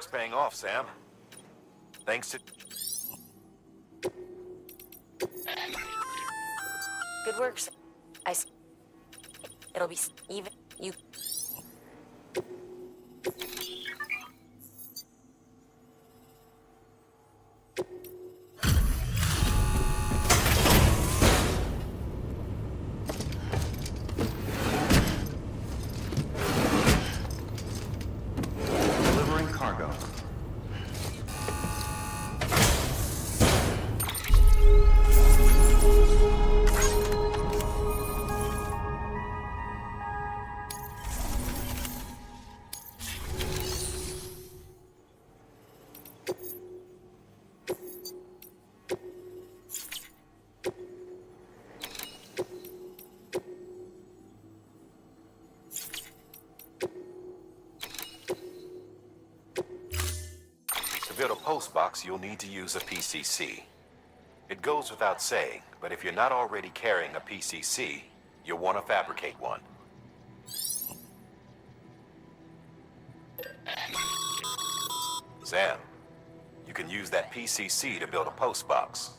work's paying off, Sam. Thanks to... Good work, Sam. It'll be even. You. Delivering cargo. To build a post box, you'll need to use a PCC. It goes without saying, but if you're not already carrying a PCC, you'll want to fabricate one. Sam, you can use that PCC to build a post box.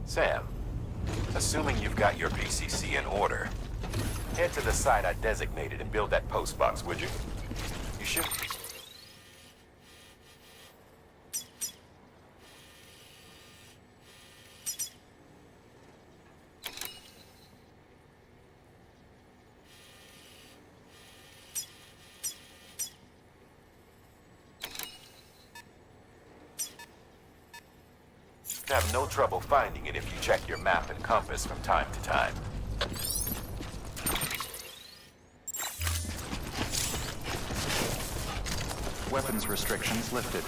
Sam, assuming you've got your PCC in order, head to the site I designated and build that post box, would you? You should. Have no trouble finding it if you check your map and compass from time to time. Weapons restrictions lifted.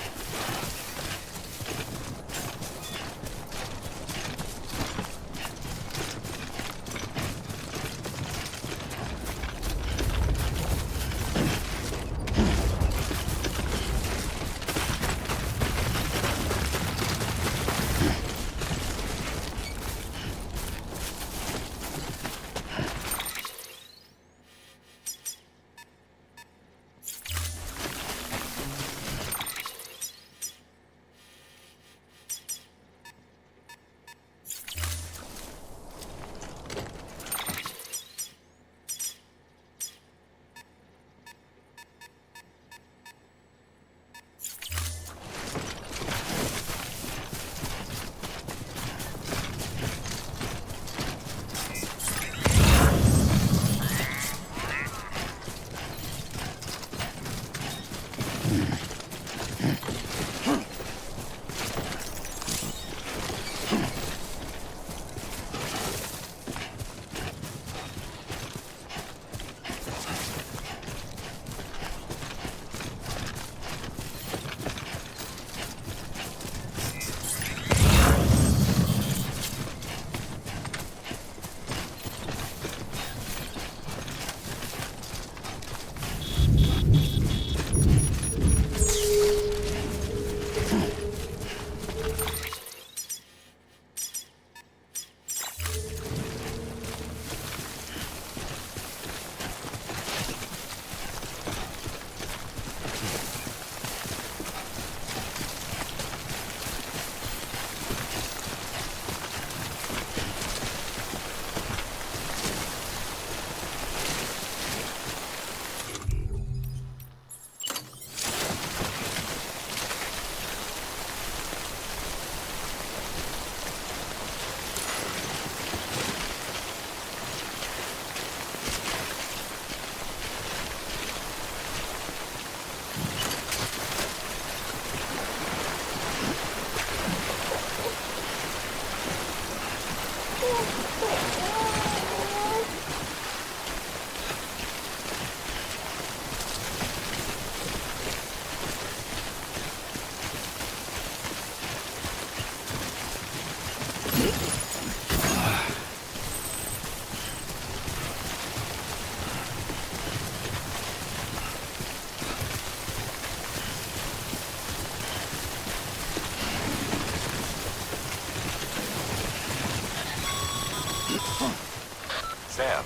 Sam,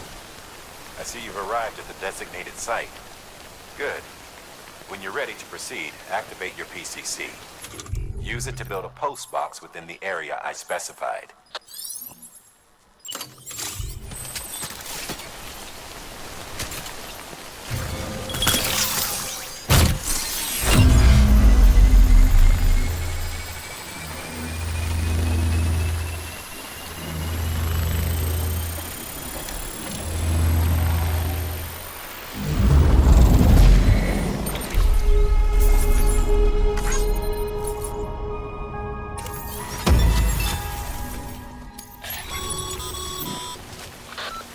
I see you've arrived at the designated site. Good. When you're ready to proceed, activate your PCC. Use it to build a post box within the area I specified.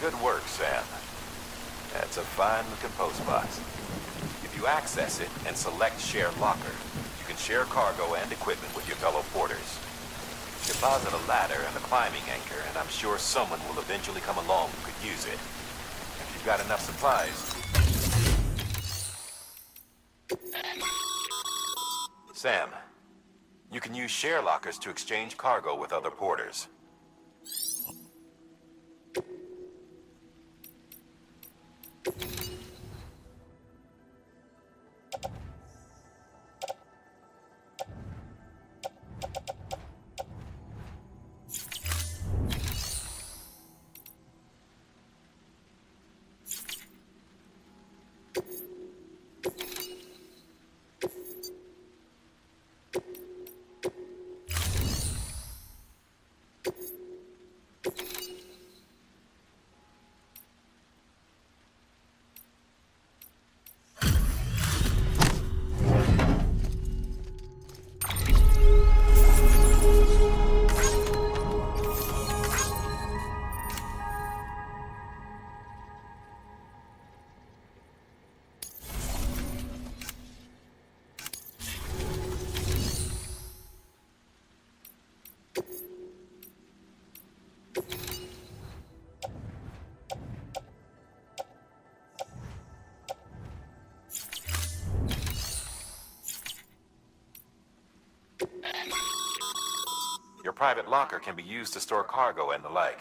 Good work, Sam. That's a fine-looking post box. If you access it and select Share Locker, you can share cargo and equipment with your fellow porters. Deposit a ladder and a climbing anchor, and I'm sure someone will eventually come along who could use it. If you've got enough supplies... Sam, you can use share lockers to exchange cargo with other porters. Your private locker can be used to store cargo and the like.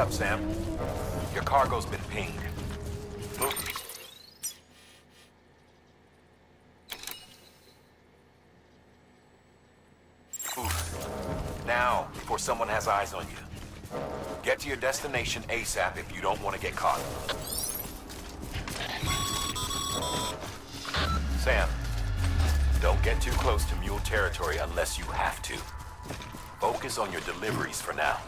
up, Sam. Your cargo's been pinged. Move. Oof. Now, before someone has eyes on you. Get to your destination ASAP if you don't want to get caught. Sam, don't get too close to Mule territory unless you have to. Focus on your deliveries for now.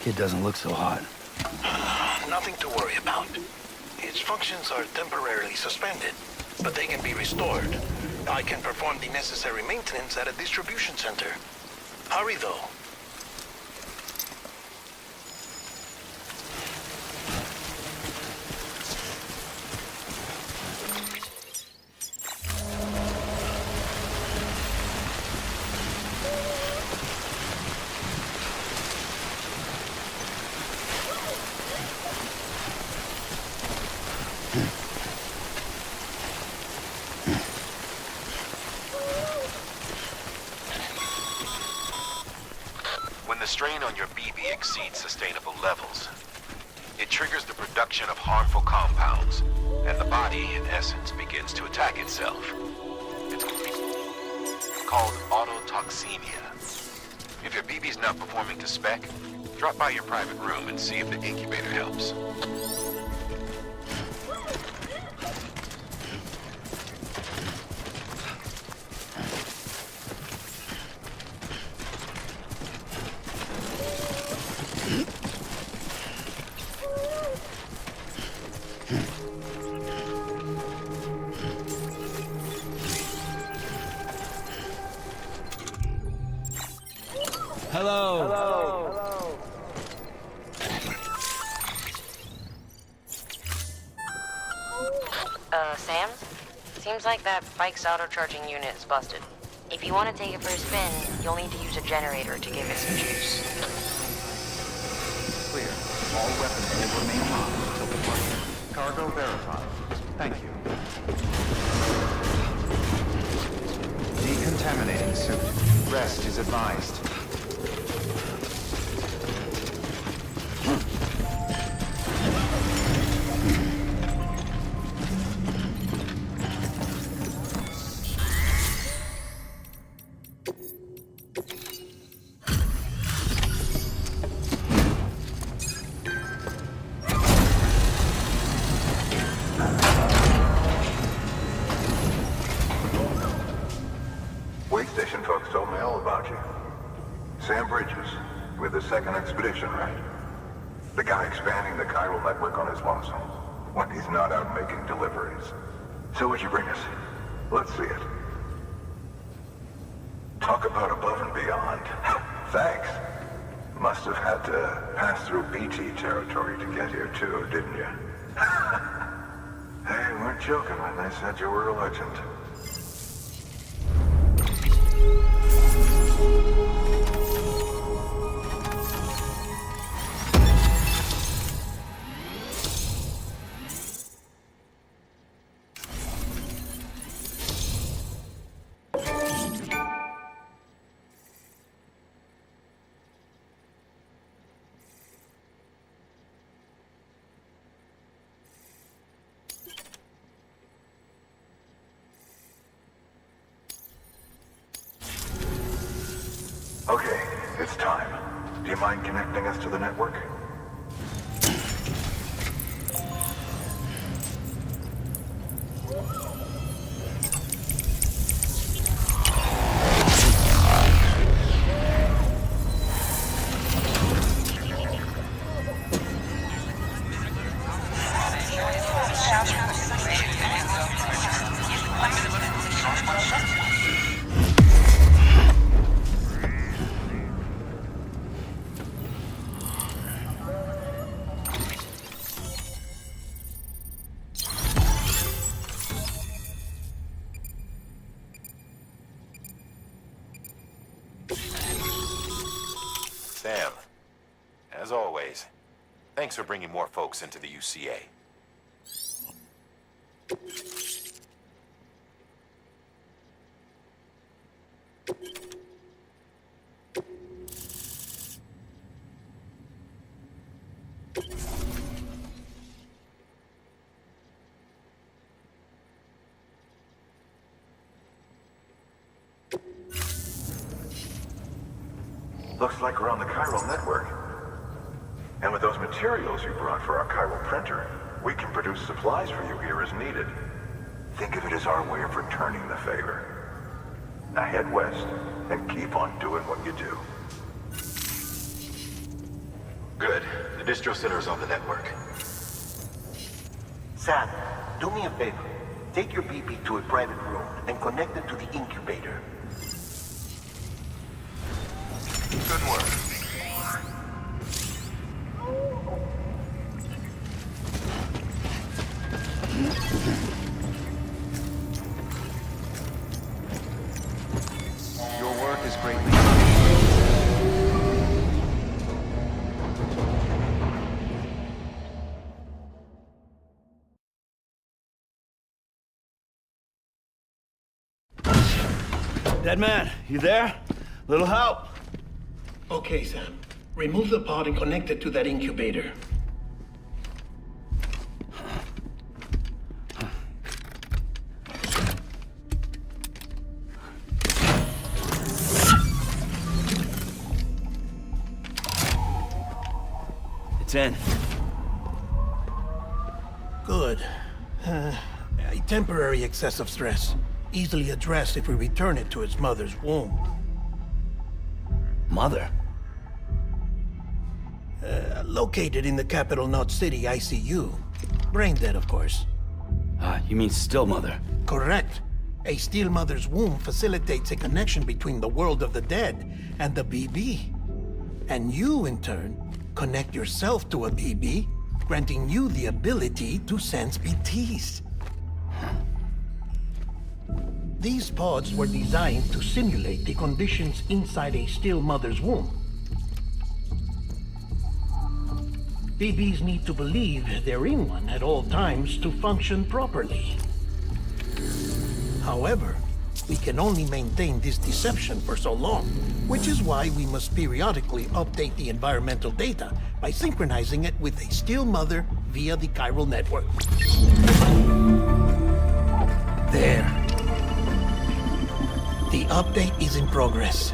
Kid doesn't look so hot. Nothing to worry about. Its functions are temporarily suspended, but they can be restored. I can perform the necessary maintenance at a distribution center. Hurry, though. When the strain on your BB exceeds sustainable levels, it triggers the production of harmful compounds, and the body, in essence, begins to attack itself. It's called autotoxemia. If your BB's not performing to spec, drop by your private room and see if the incubator helps. Sam? Seems like that bike's auto-charging unit is busted. If you want to take it for a spin, you'll need to use a generator to give it some juice. Clear. All weapons will remain locked until departure. Cargo verified. Thank you. Decontaminating suit. Rest is advised. Station folks told me all about you. Sam Bridges, with the second expedition, right? The guy expanding the chiral network on his lonesome, when he's not out making deliveries. So what'd you bring us? Let's see it. Talk about above and beyond. Thanks. Must have had to pass through BT territory to get here too, didn't you? They weren't joking when they said you were a legend. Okay, it's time. Do you mind connecting us to the network? Sam, as always, thanks for bringing more folks into the UCA. Looks like we're on the chiral network. And with those materials you brought for our chiral printer, we can produce supplies for you here as needed. Think of it as our way of returning the favor. Now head west and keep on doing what you do. Good. The distro center is on the network. Sam, do me a favor. Take your BB to a private room and connect it to the incubator. Good work. Your work is greatly Dead man, you there? Little help? Okay, Sam. Remove the pod and connect it to that incubator. It's in. Good. A temporary excessive stress. Easily addressed if we return it to its mother's womb. Mother? Located in the capital Knot City ICU. Brain dead, of course. You mean still mother? Correct. A steel mother's womb facilitates a connection between the world of the dead and the BB. And you, in turn, connect yourself to a BB, granting you the ability to sense BTs. These pods were designed to simulate the conditions inside a still mother's womb. BBs need to believe they're in one at all times to function properly. However, we can only maintain this deception for so long, which is why we must periodically update the environmental data by synchronizing it with a still mother via the chiral network. There. The update is in progress.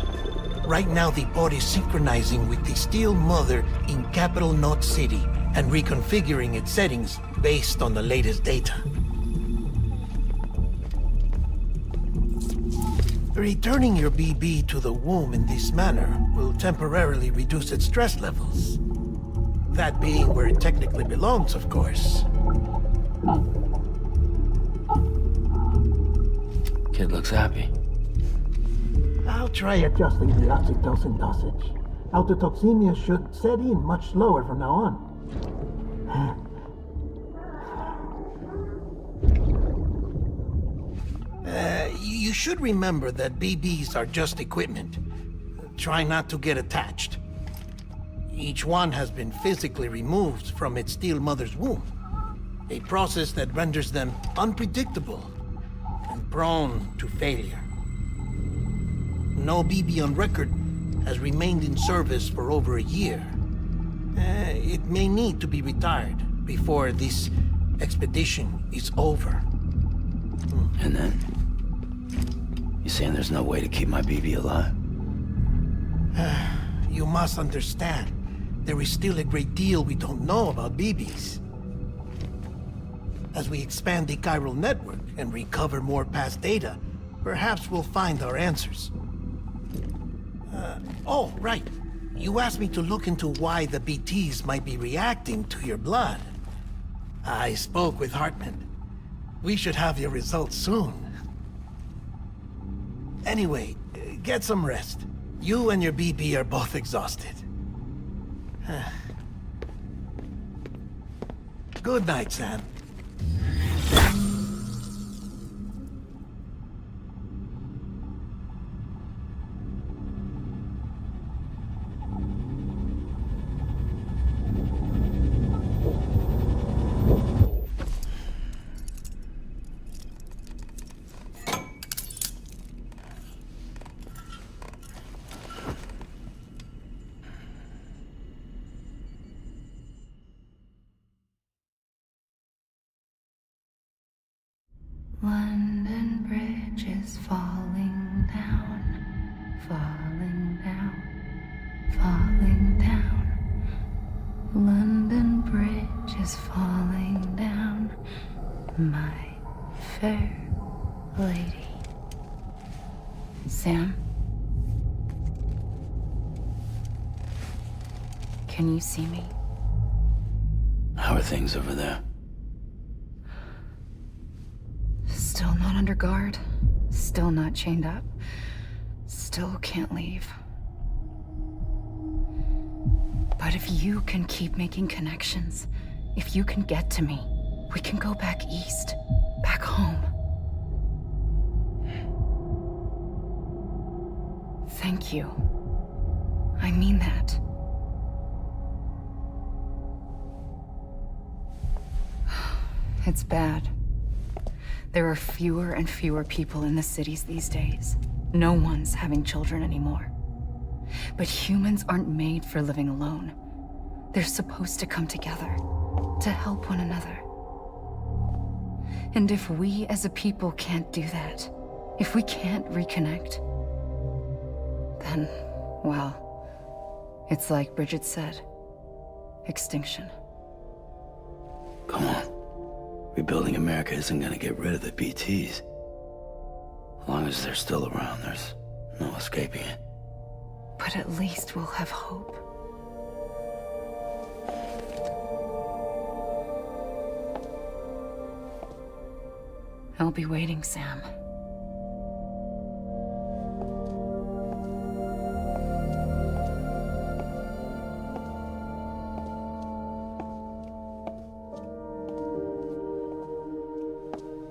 Right now, the pod is synchronizing with the steel mother in capital Knot City and reconfiguring its settings based on the latest data. Returning your BB to the womb in this manner will temporarily reduce its stress levels. That being where it technically belongs, of course. Kid looks happy. I'll try adjusting the oxytocin dosage. Autotoxemia should set in much slower from now on. You should remember that BBs are just equipment. Try not to get attached. Each one has been physically removed from its steel mother's womb. A process that renders them unpredictable and prone to failure. No BB on record has remained in service for over a year. It may need to be retired before this expedition is over. And then? You saying there's no way to keep my BB alive? You must understand, there is still a great deal we don't know about BBs. As we expand the chiral network and recover more past data, perhaps we'll find our answers. Oh, right. You asked me to look into why the BTs might be reacting to your blood. I spoke with Hartman. We should have your results soon. Anyway, get some rest. You and your BB are both exhausted. Good night, Sam. London Bridge is falling down, falling down, falling down. London Bridge is falling down, my fair lady. Sam? Can you see me? How are things over there? Still not under guard. Still not chained up. Still can't leave. But if you can keep making connections, if you can get to me, we can go back east, back home. Thank you. I mean that. It's bad. There are fewer and fewer people in the cities these days. No one's having children anymore. But humans aren't made for living alone. They're supposed to come together, to help one another. And if we as a people can't do that, if we can't reconnect, then, well, it's like Bridget said, extinction. Come on. Rebuilding America isn't gonna get rid of the BTs. As long as they're still around, there's no escaping it. But at least we'll have hope. I'll be waiting, Sam.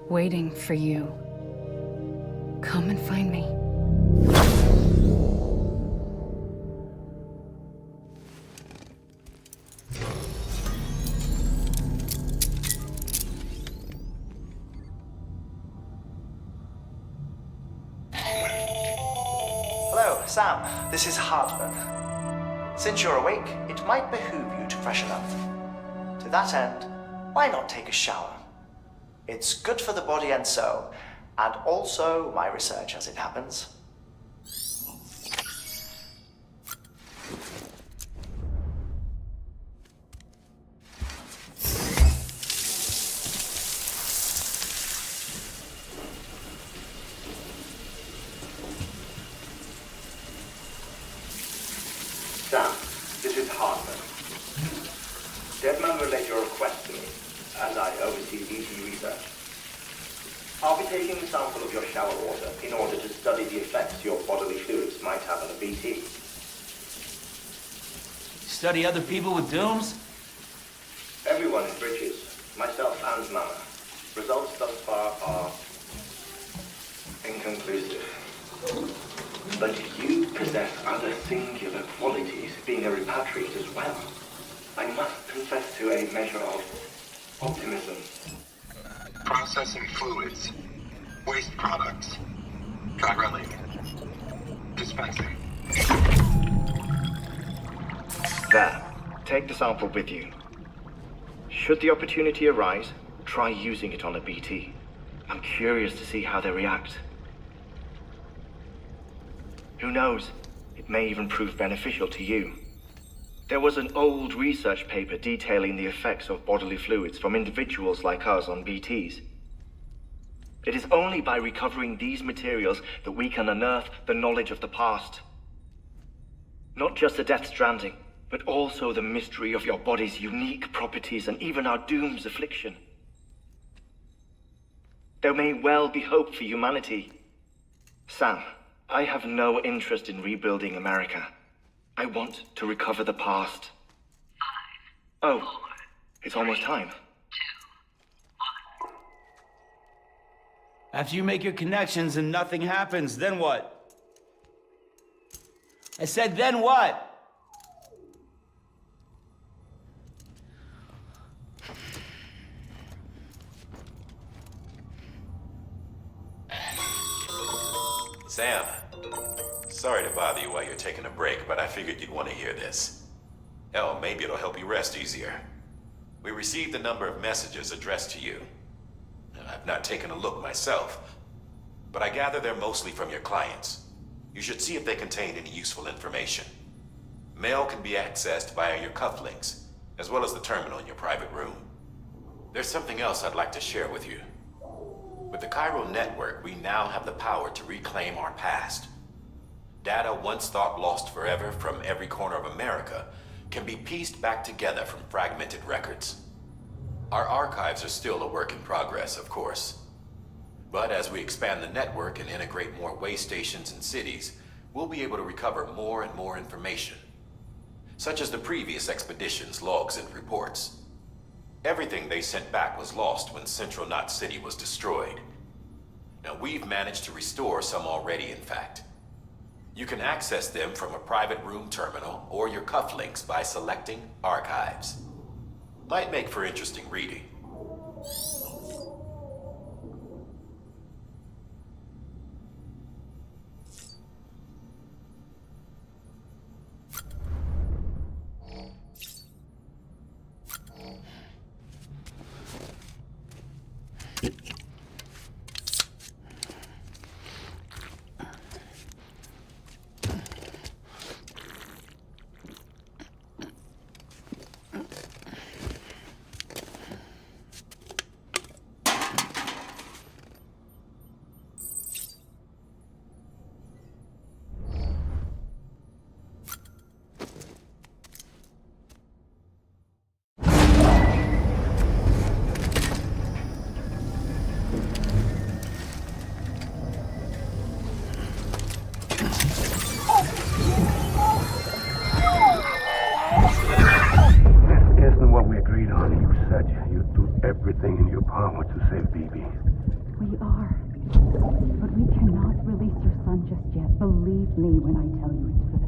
Waiting for you. Come and find me. Hello, Sam. This is Hartman. Since you're awake, it might behoove you to freshen up. To that end, why not take a shower? It's good for the body and soul, and also my research as it happens. Sam, this is Hartman. Deadman relayed your request to me, as I oversee BT research. I'll be taking a sample of your shower water in order to study the effects your bodily fluids might have on a BT. Study other people with dooms? Everyone in Bridges, myself and Mama. Results thus far are inconclusive. But you possess other singular qualities, being a repatriate as well. I must confess to a measure of optimism. Processing fluids. Waste products. Chiralic. Dispensing. There. Take the sample with you. Should the opportunity arise, try using it on a BT. I'm curious to see how they react. Who knows? It may even prove beneficial to you. There was an old research paper detailing the effects of bodily fluids from individuals like us on BTs. It is only by recovering these materials that we can unearth the knowledge of the past. Not just the Death Stranding, but also the mystery of your body's unique properties and even our doom's affliction. There may well be hope for humanity. Sam, I have no interest in rebuilding America. I want to recover the past. 5, oh, 4, it's almost time. 2, 1. After you make your connections and nothing happens, then what? I said, then what? Sam, sorry to bother you while you're taking a break, but I figured you'd want to hear this. Hell, maybe it'll help you rest easier. We received a number of messages addressed to you. I've not taken a look myself, but I gather they're mostly from your clients. You should see if they contain any useful information. Mail can be accessed via your cufflinks, as well as the terminal in your private room. There's something else I'd like to share with you. With the Cairo network, we now have the power to reclaim our past. Data once thought lost forever from every corner of America can be pieced back together from fragmented records. Our archives are still a work in progress, of course. But as we expand the network and integrate more way stations and cities, we'll be able to recover more and more information, such as the previous expedition's logs and reports. Everything they sent back was lost when Central Knot City was destroyed. Now, we've managed to restore some already, in fact. You can access them from a private room terminal or your cufflinks by selecting Archives. Might make for interesting reading. Isn't what we agreed on. You said you'd do everything in your power to save BB. We are. But we cannot release your son just yet. Believe me when I tell you it's for the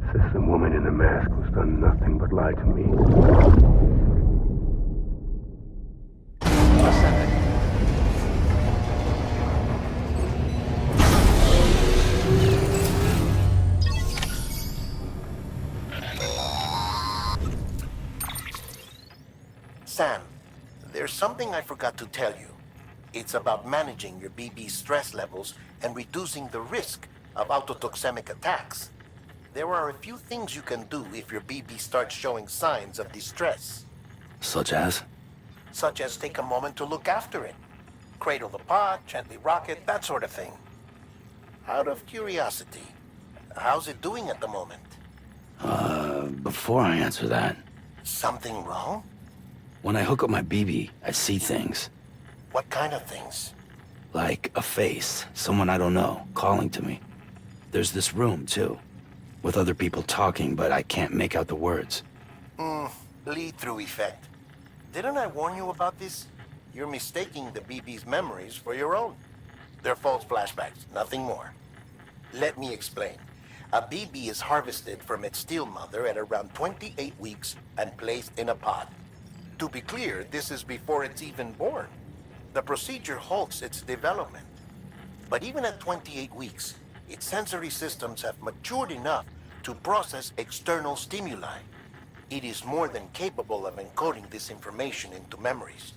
best. System woman in the mask who's done nothing but lie to me. Sam, there's something I forgot to tell you. It's about managing your BB stress levels and reducing the risk of autotoxemic attacks. There are a few things you can do if your BB starts showing signs of distress. Such as? Such as take a moment to look after it. Cradle the pot, gently rock it, that sort of thing. Out of curiosity, how's it doing at the moment? Before I answer that, Something wrong? when I hook up my BB, I see things. What kind of things? Like a face, someone I don't know, calling to me. There's this room, too, with other people talking, but I can't make out the words. Lead-through effect. Didn't I warn you about this? You're mistaking the BB's memories for your own. They're false flashbacks, nothing more. Let me explain. A BB is harvested from its steel mother at around 28 weeks and placed in a pod. To be clear, this is before it's even born. The procedure halts its development. But even at 28 weeks, its sensory systems have matured enough to process external stimuli. It is more than capable of encoding this information into memories,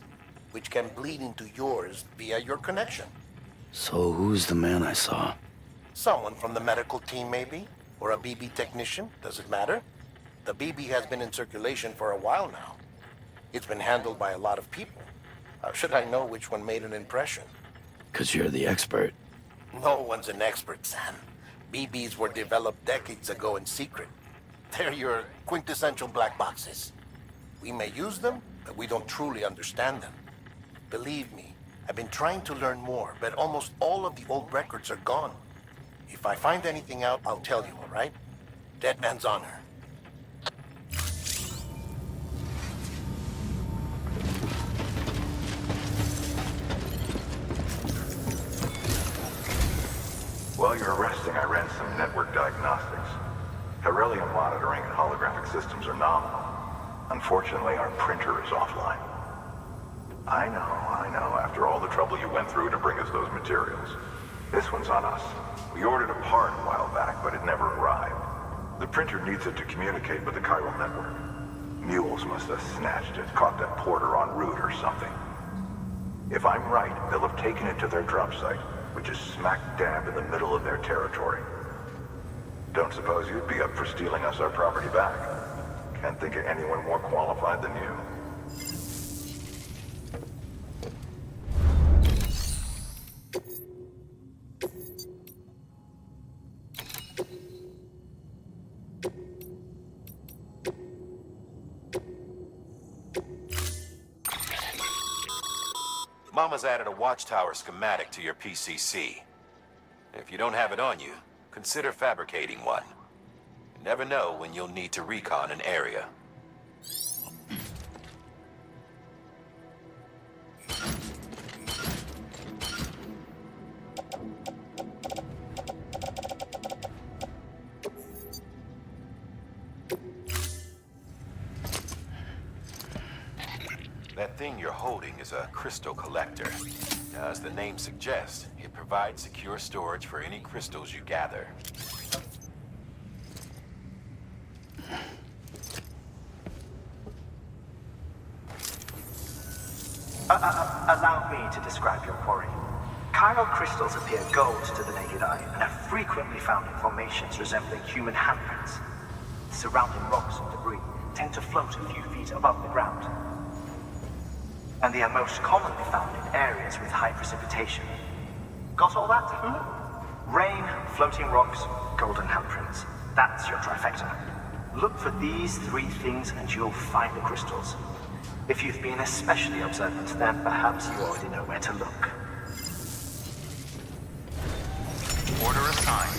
which can bleed into yours via your connection. So who's the man I saw? Someone from the medical team, maybe? Or a BB technician? Does it matter? The BB has been in circulation for a while now. It's been handled by a lot of people. How should I know which one made an impression? 'Cause you're the expert. No one's an expert, Sam. BBs were developed decades ago in secret. They're your quintessential black boxes. We may use them, but we don't truly understand them. Believe me, I've been trying to learn more, but almost all of the old records are gone. If I find anything out, I'll tell you, all right? Dead man's honor. While you're resting, I ran some network diagnostics. Beryllium monitoring and holographic systems are nominal. Unfortunately, our printer is offline. I know. After all the trouble you went through to bring us those materials. This one's on us. We ordered a part a while back, but it never arrived. The printer needs it to communicate with the chiral network. Mules must have snatched it, caught that porter en route or something. If I'm right, they'll have taken it to their drop site, which is smack dab in the middle of their territory. Don't suppose you'd be up for stealing us our property back? Can't think of anyone more qualified than you. Mama's added a watchtower schematic to your PCC. If you don't have it on you, consider fabricating one. You never know when you'll need to recon an area. That thing you're holding is a crystal collector. As the name suggests, it provides secure storage for any crystals you gather. Allow me to describe your quarry. Chiral crystals appear gold to the naked eye and are frequently found in formations resembling human handprints. Surrounding rocks and debris tend to float a few feet above the ground. And they are most commonly found in areas with high precipitation. Got all that? Rain, floating rocks, golden handprints. That's your trifecta. Look for these three things and you'll find the crystals. If you've been especially observant, then perhaps you already know where to look. Order assigned.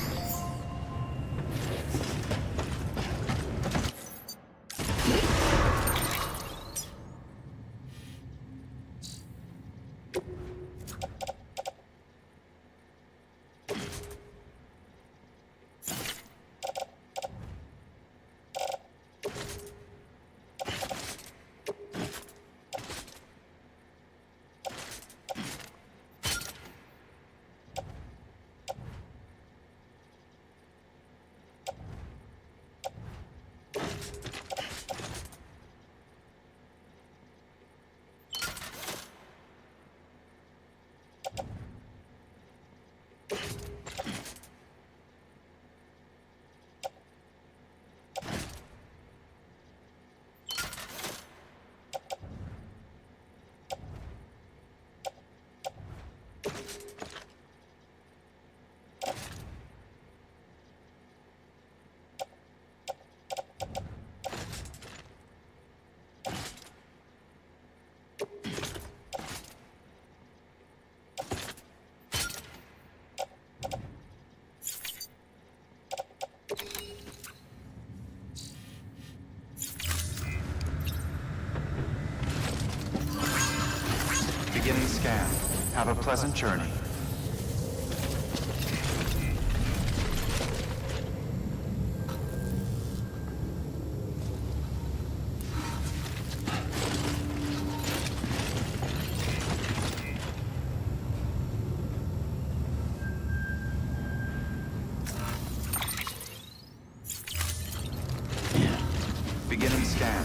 Beginning scan. Have a pleasant journey. Beginning scan.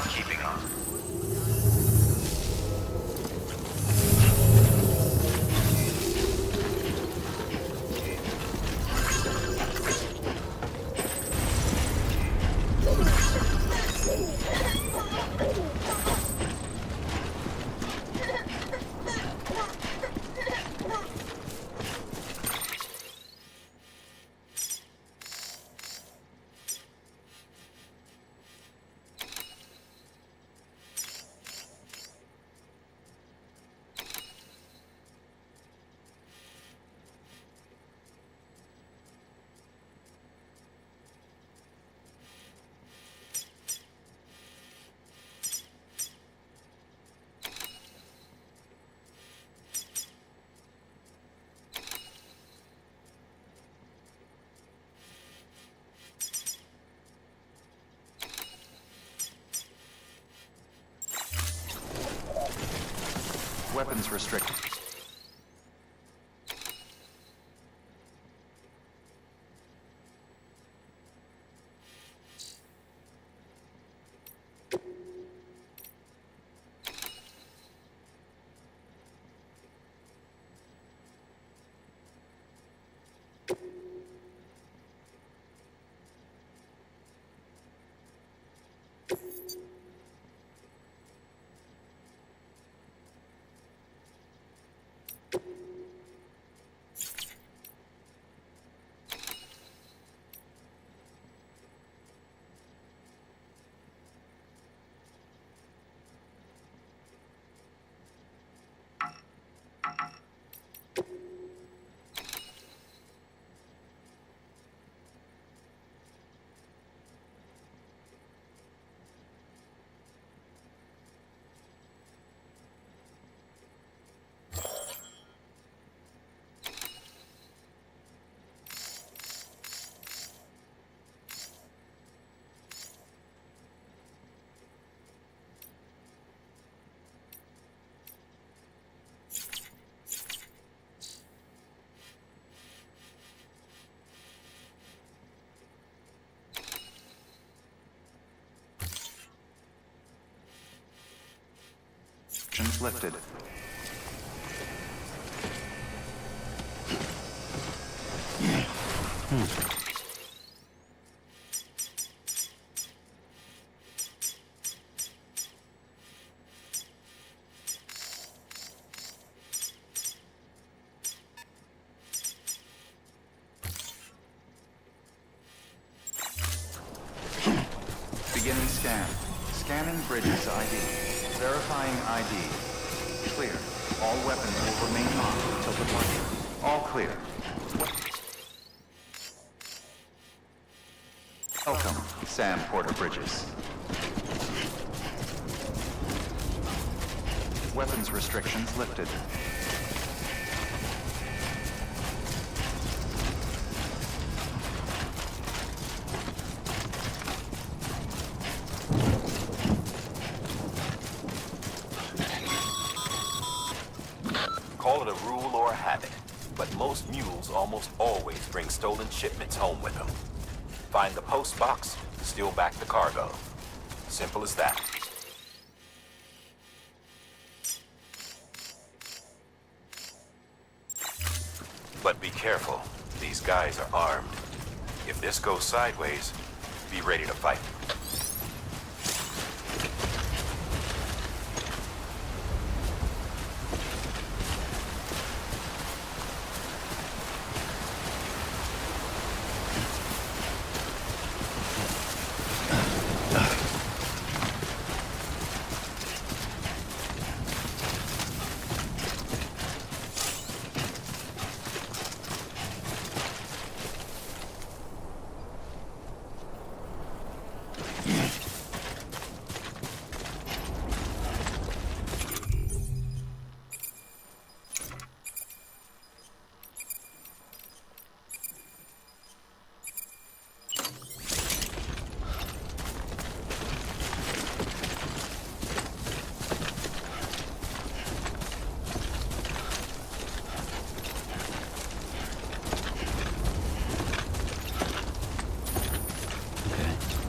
Keeping on. Weapons restricted. restrictions lifted. Beginning scan. Scanning Bridges ID. Verifying ID. Clear. All weapons will remain locked until departure. All clear. Welcome, Sam Porter Bridges. Weapons restrictions lifted. Call it a rule or a habit, but most mules almost always bring stolen shipments home with them. Find the post box, steal back the cargo. Simple as that. But be careful. These guys are armed. If this goes sideways, be ready to fight.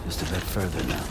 Just a bit further now.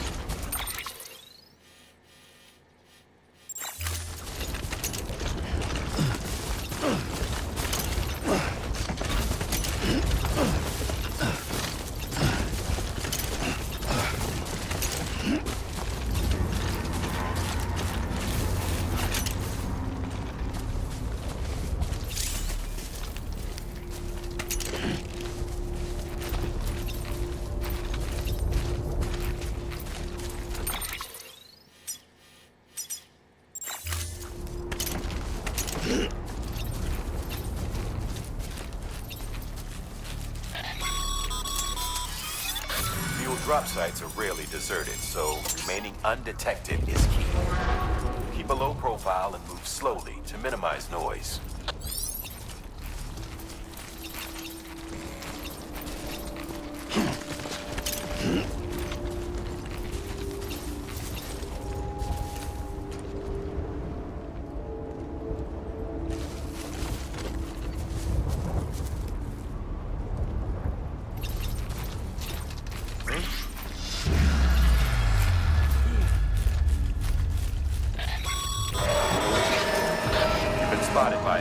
Fuel drop sites are rarely deserted, so remaining undetected is key. Keep a low profile and move slowly to minimize noise. Spotted by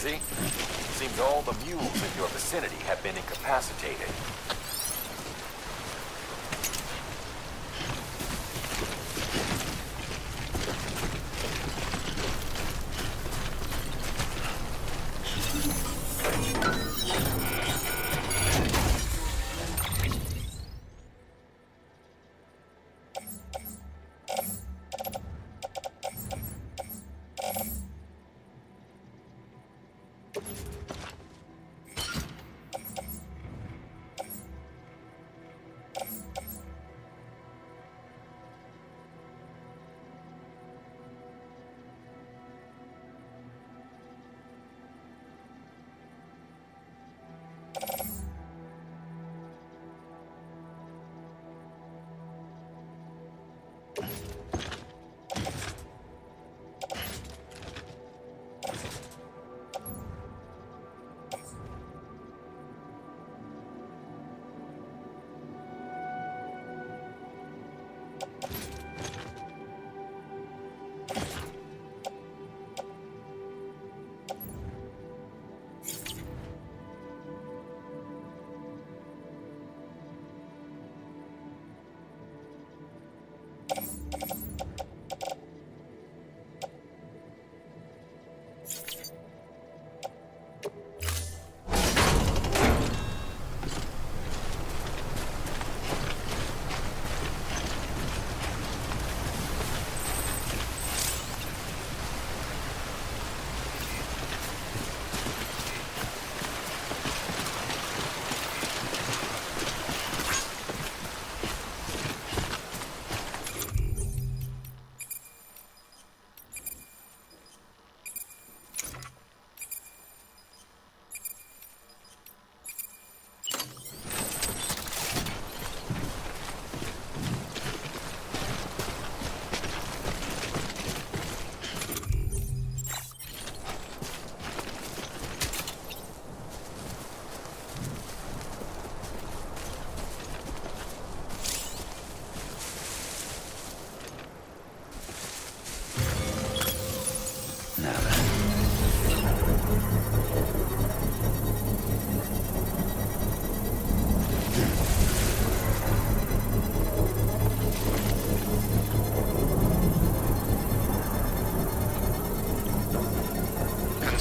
busy? Seems all the mules in your vicinity have been incapacitated.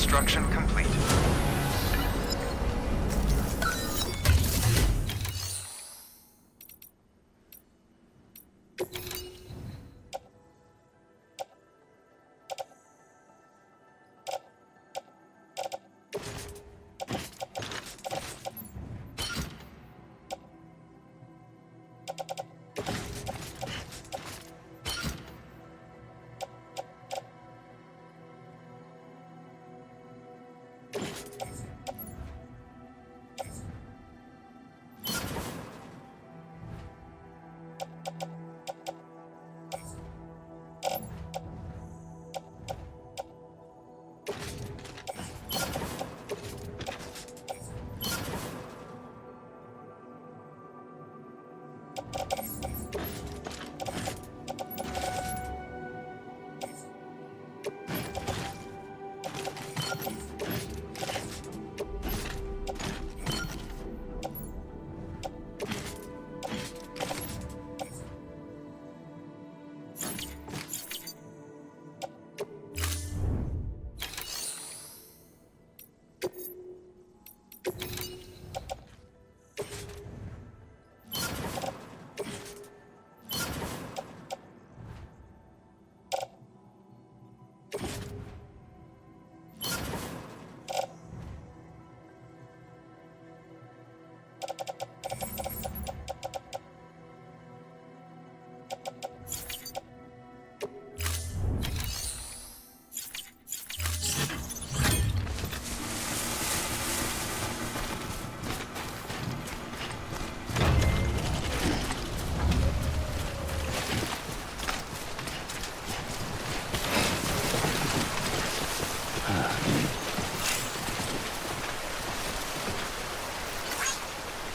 Construction complete.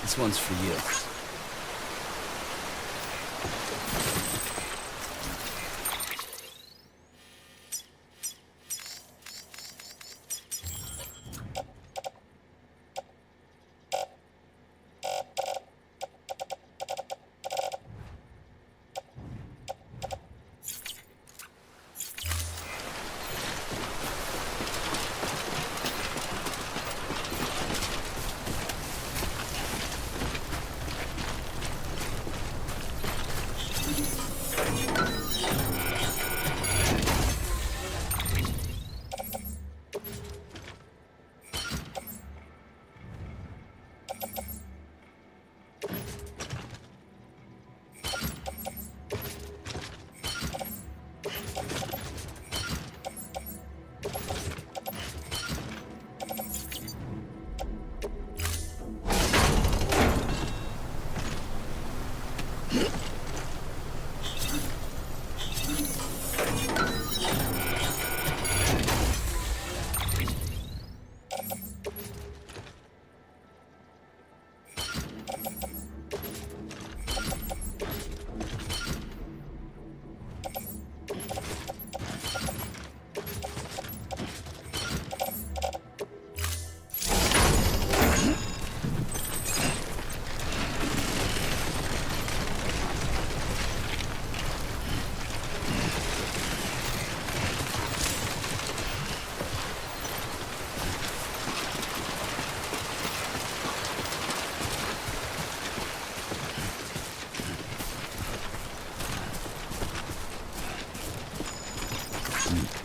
This one's for you.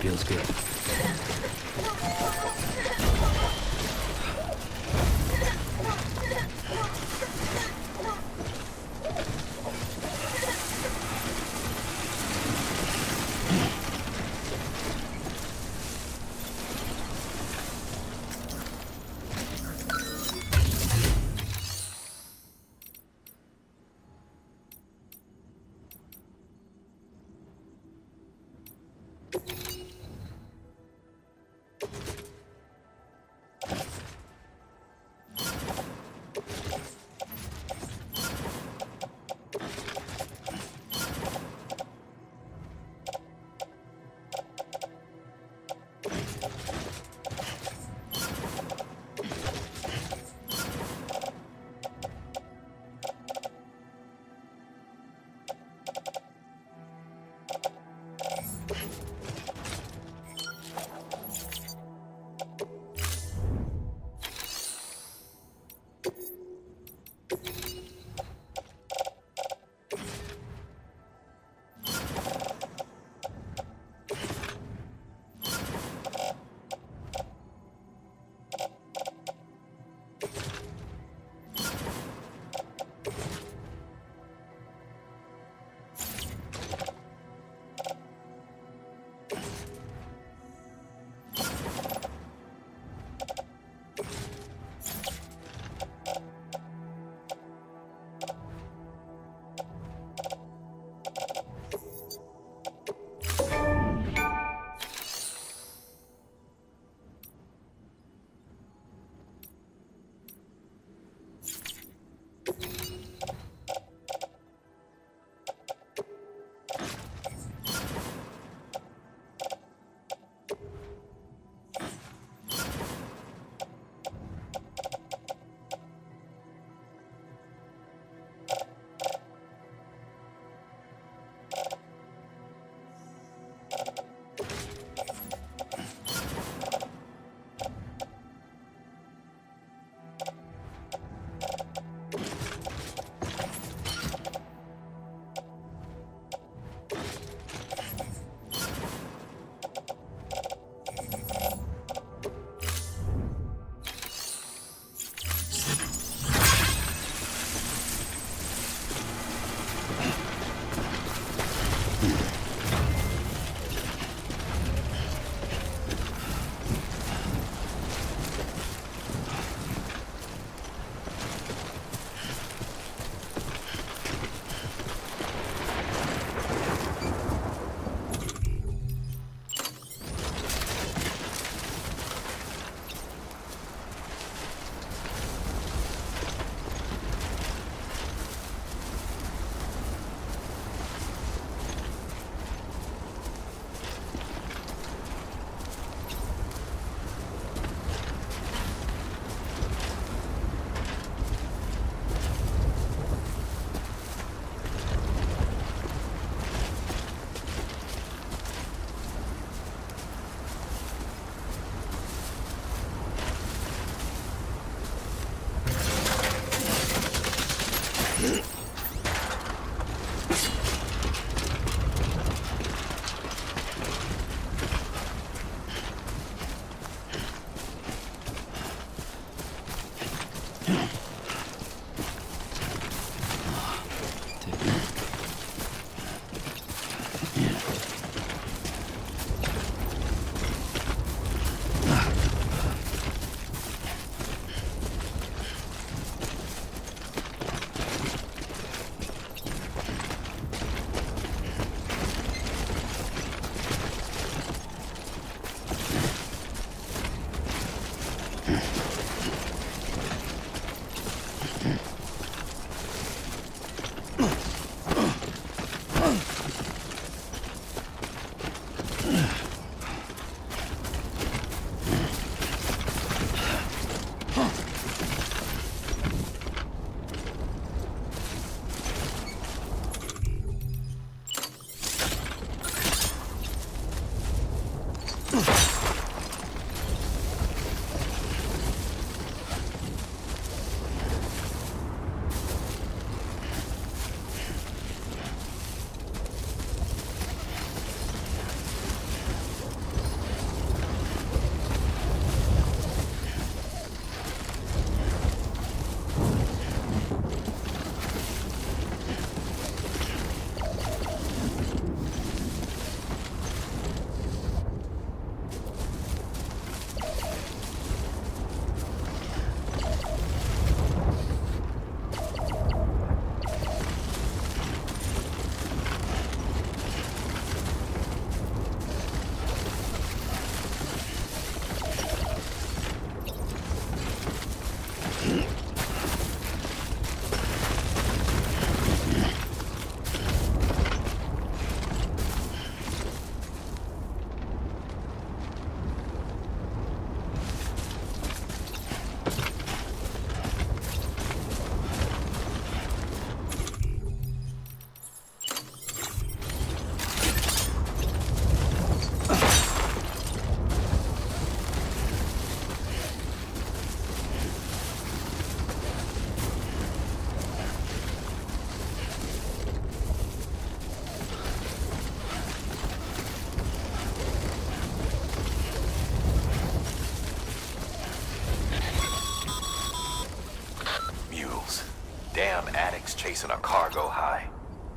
feels good.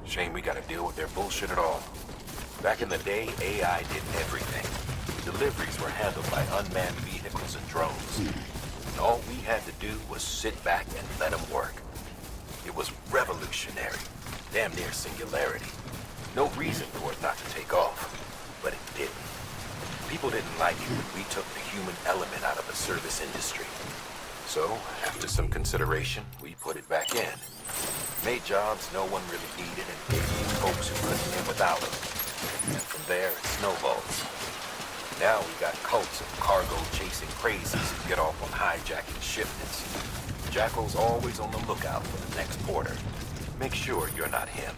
Shame we gotta deal with their bullshit at all. Back in the day, AI did everything. Deliveries were handled by unmanned vehicles and drones. And all we had to do was sit back and let them work. It was revolutionary. Damn near singularity. No reason for it not to take off. But it didn't. People didn't like it when we took the human element out of the service industry. So, after some consideration, we put it back in. Made jobs no one really needed and gave these folks who couldn't live without them. And from there, it snowballs. Now we got cults of cargo-chasing crazies who get off on hijacking shipments. Jackal's always on the lookout for the next porter. Make sure you're not him.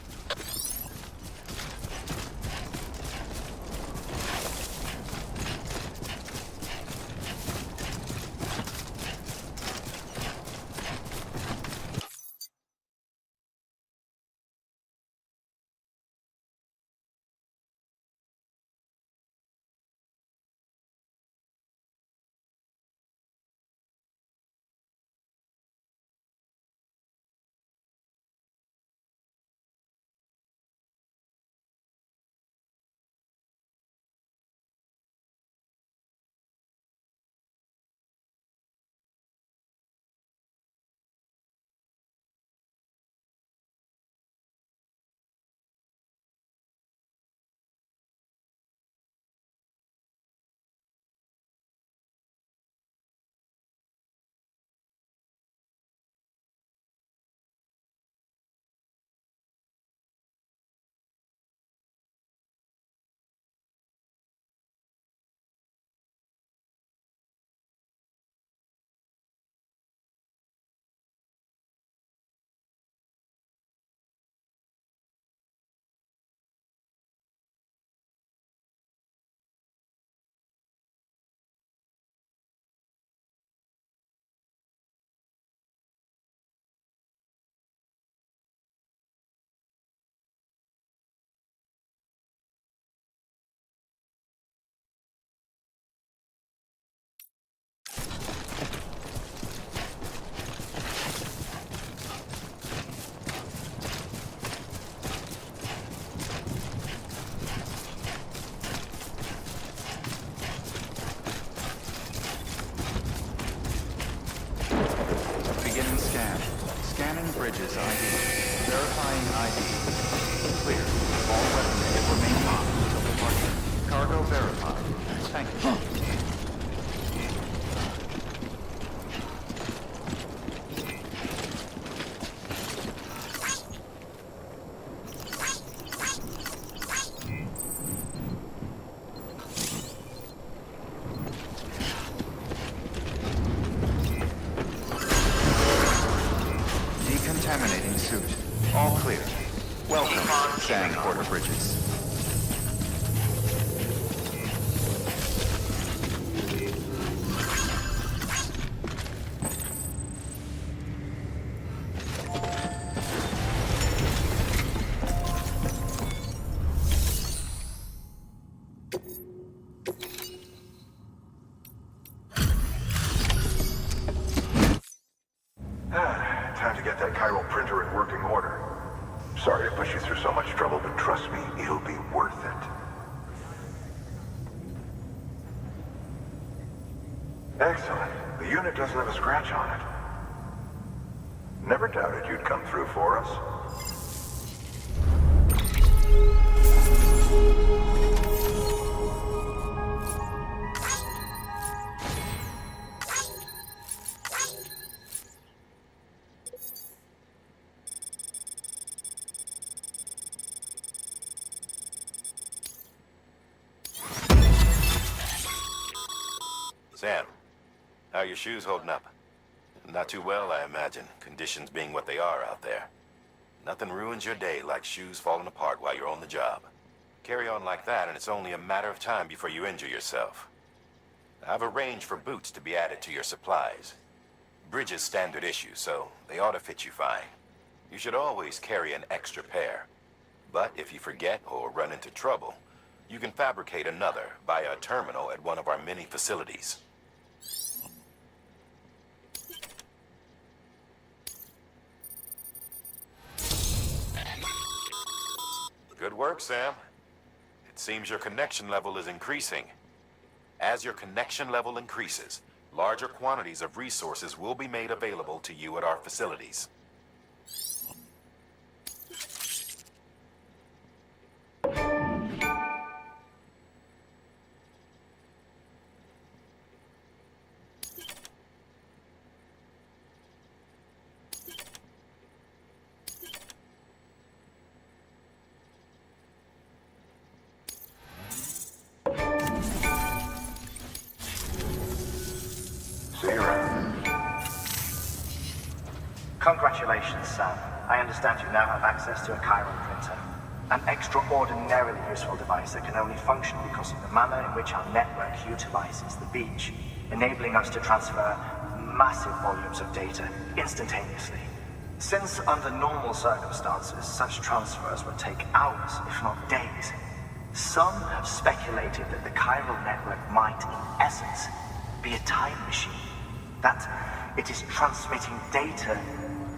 Beginning scan. Scanning bridges ID. Verifying ID. Clear. All weapons will remain locked until departure. Cargo verified. Thank you. Decontaminating suit. All clear. Welcome, Sand Porter Bridges. Time to get that chiral printer in working order. Sorry to push you through so much trouble, but trust me, it'll be worth it. Excellent. The unit doesn't have a scratch on it. Never doubted you'd come through for us. Sam, how are your shoes holding up? Not too well, I imagine, conditions being what they are out there. Nothing ruins your day like shoes falling apart while you're on the job. Carry on like that, and it's only a matter of time before you injure yourself. I've arranged for boots to be added to your supplies. Bridges standard issue, so they ought to fit you fine. You should always carry an extra pair. But if you forget or run into trouble, you can fabricate another via a terminal at one of our many facilities. work, Sam. It seems your connection level is increasing. As your connection level increases, larger quantities of resources will be made available to you at our facilities. Congratulations, Sam. I understand you now have access to a chiral printer. An extraordinarily useful device that can only function because of the manner in which our network utilizes the beach, enabling us to transfer massive volumes of data instantaneously. Since under normal circumstances, such transfers would take hours, if not days, some have speculated that the chiral network might, in essence, be a time machine. That it is transmitting data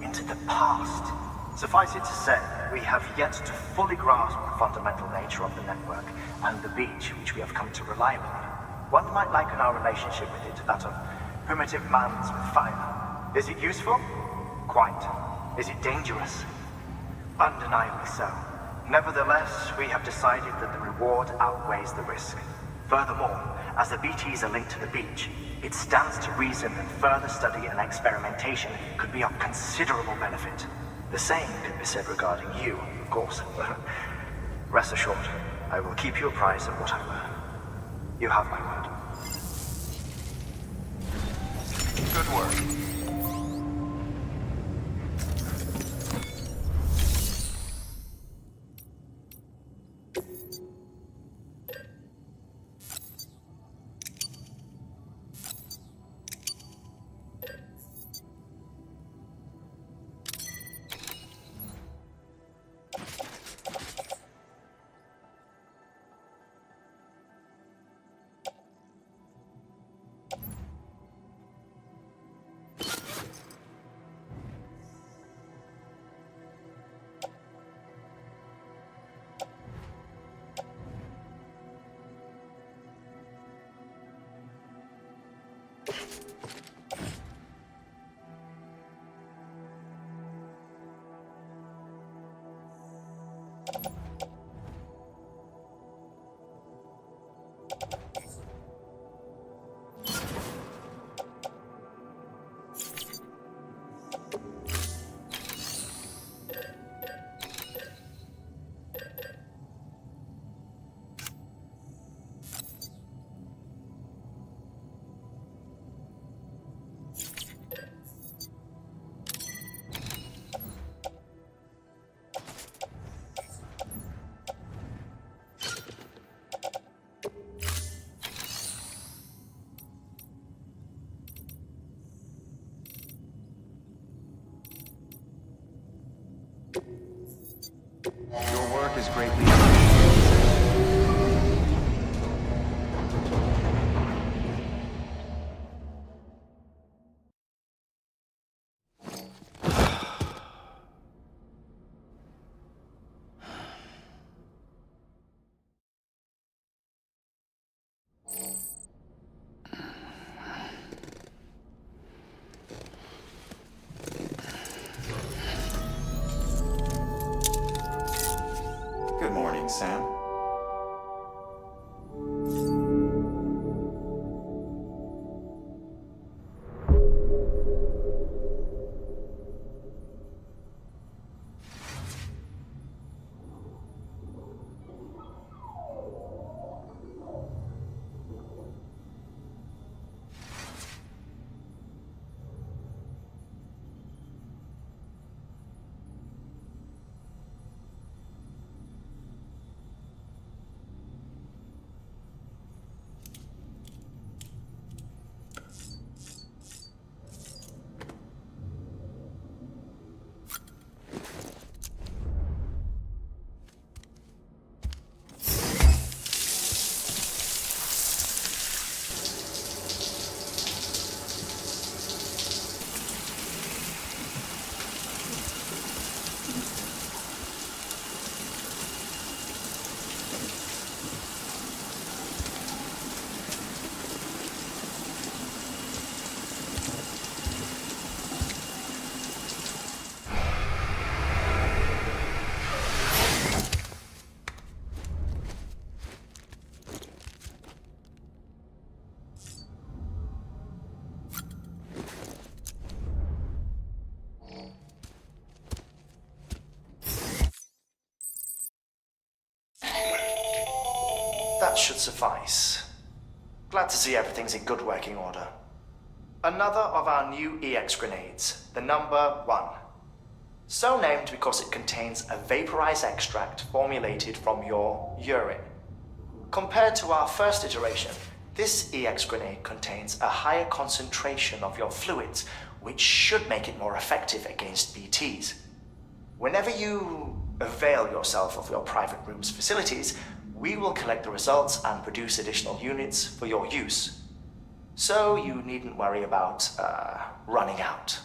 into the past. Suffice it to say, we have yet to fully grasp the fundamental nature of the network and the beach which we have come to rely upon. One might liken our relationship with it to that of primitive mans with fire. Is it useful? Quite. Is it dangerous? Undeniably so. Nevertheless, we have decided that the reward outweighs the risk. Furthermore, as the BTs are linked to the beach, it stands to reason that further study and experimentation could be of considerable benefit. The same could be said regarding you, of course. Rest assured, I will keep you apprised of what I learn. You have my word. Good work. Your work is greatly appreciated. Good morning, Sam. That should suffice. Glad to see everything's in good working order. Another of our new EX grenades, the number 1. So named because it contains a vaporized extract formulated from your urine. Compared to our first iteration, this EX grenade contains a higher concentration of your fluids, which should make it more effective against BTs. Whenever you avail yourself of your private room's facilities, we will collect the results and produce additional units for your use. So you needn't worry about, running out.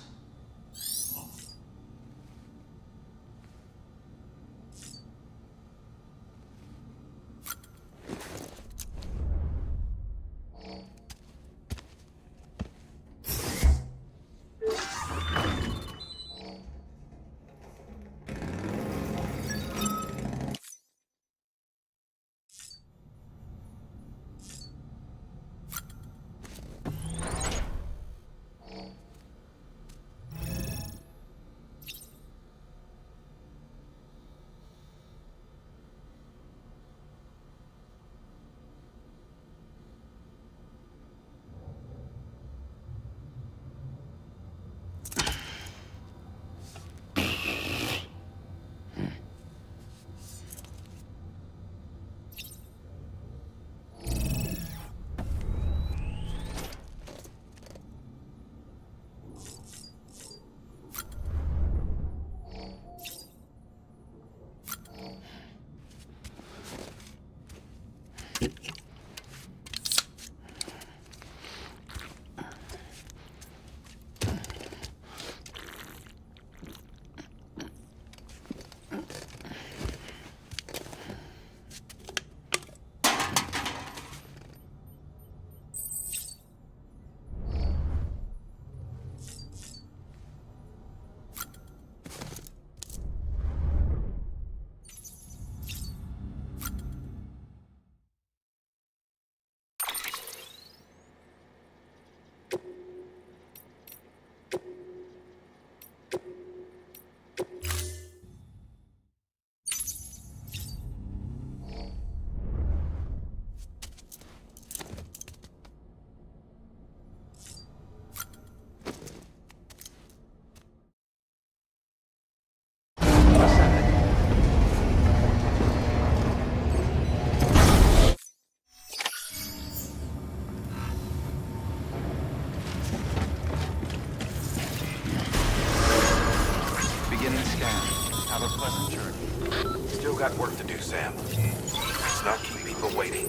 Got work to do, Sam. Let's not keep people waiting.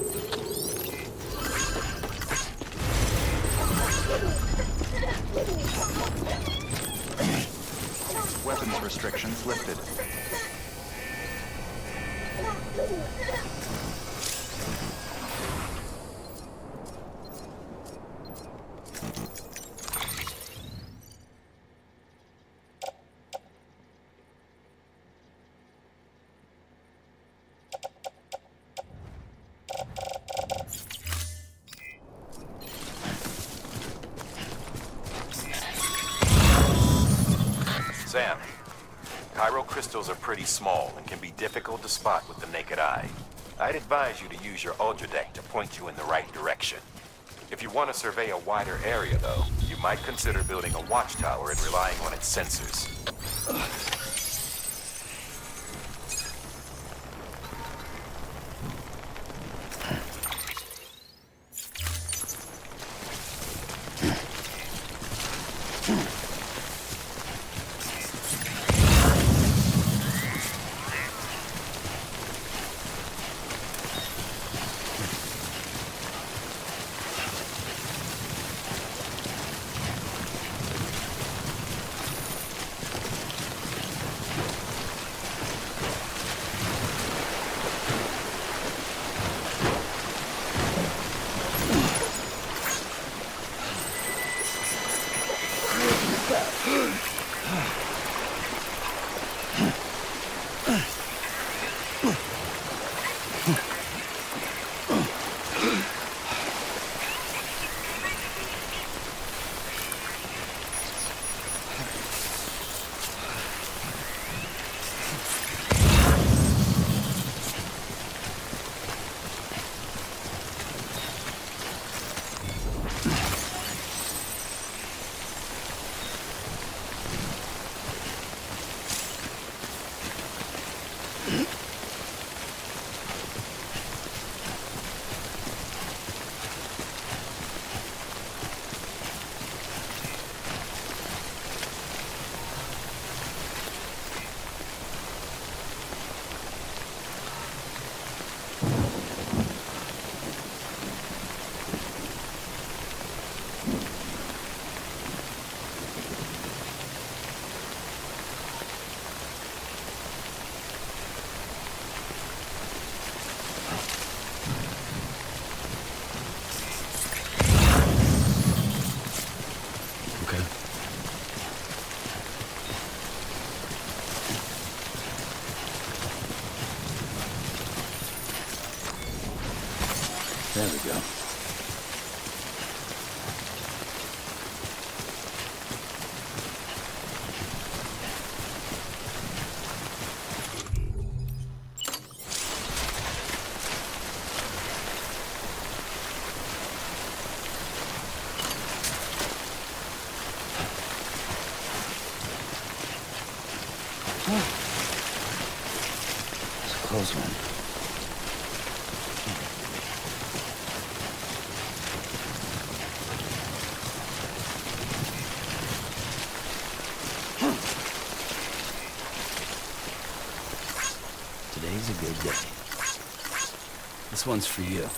Weapons restrictions lifted. Sam, Chiral crystals are pretty small and can be difficult to spot with the naked eye. I'd advise you to use your Ultradeck to point you in the right direction. If you want to survey a wider area, though, you might consider building a watchtower and relying on its sensors. There we go. It's a close one. Today's a good day. This one's for you.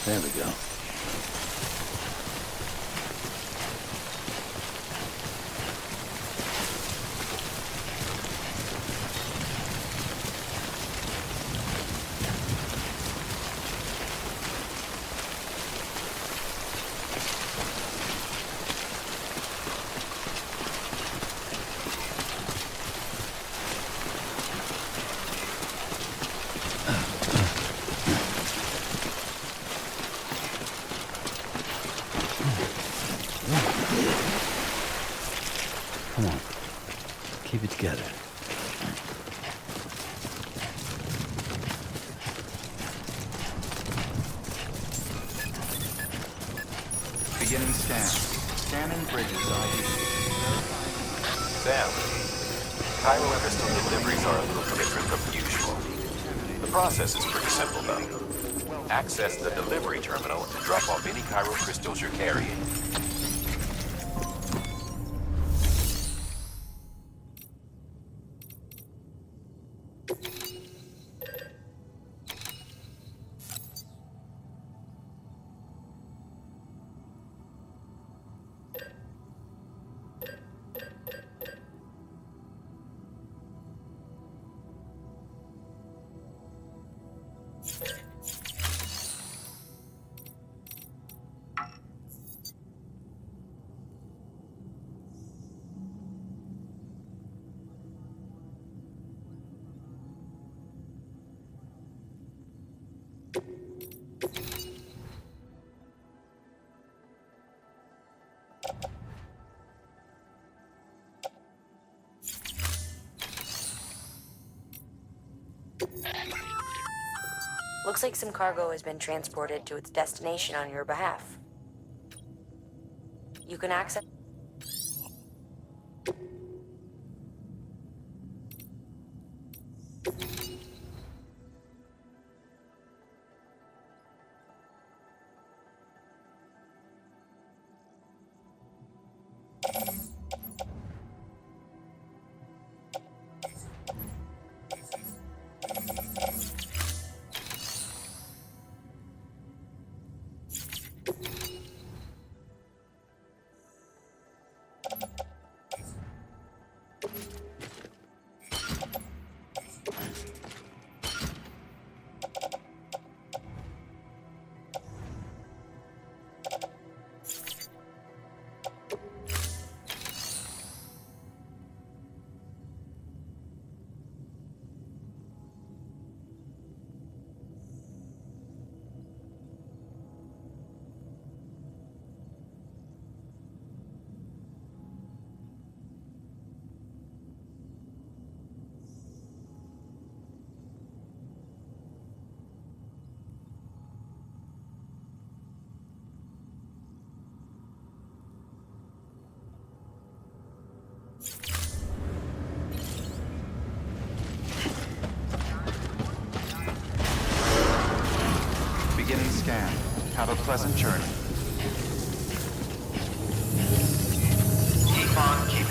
There we go. Come on. Keep it together. Beginning scan. Scanning bridges ID. Sam, Cairo crystal deliveries are a little different from usual. The process is pretty simple, though. Access the delivery terminal to drop off any Cairo crystals you're carrying. Looks like some cargo has been transported to its destination on your behalf. You can access... Have a pleasant journey. Keep on keeping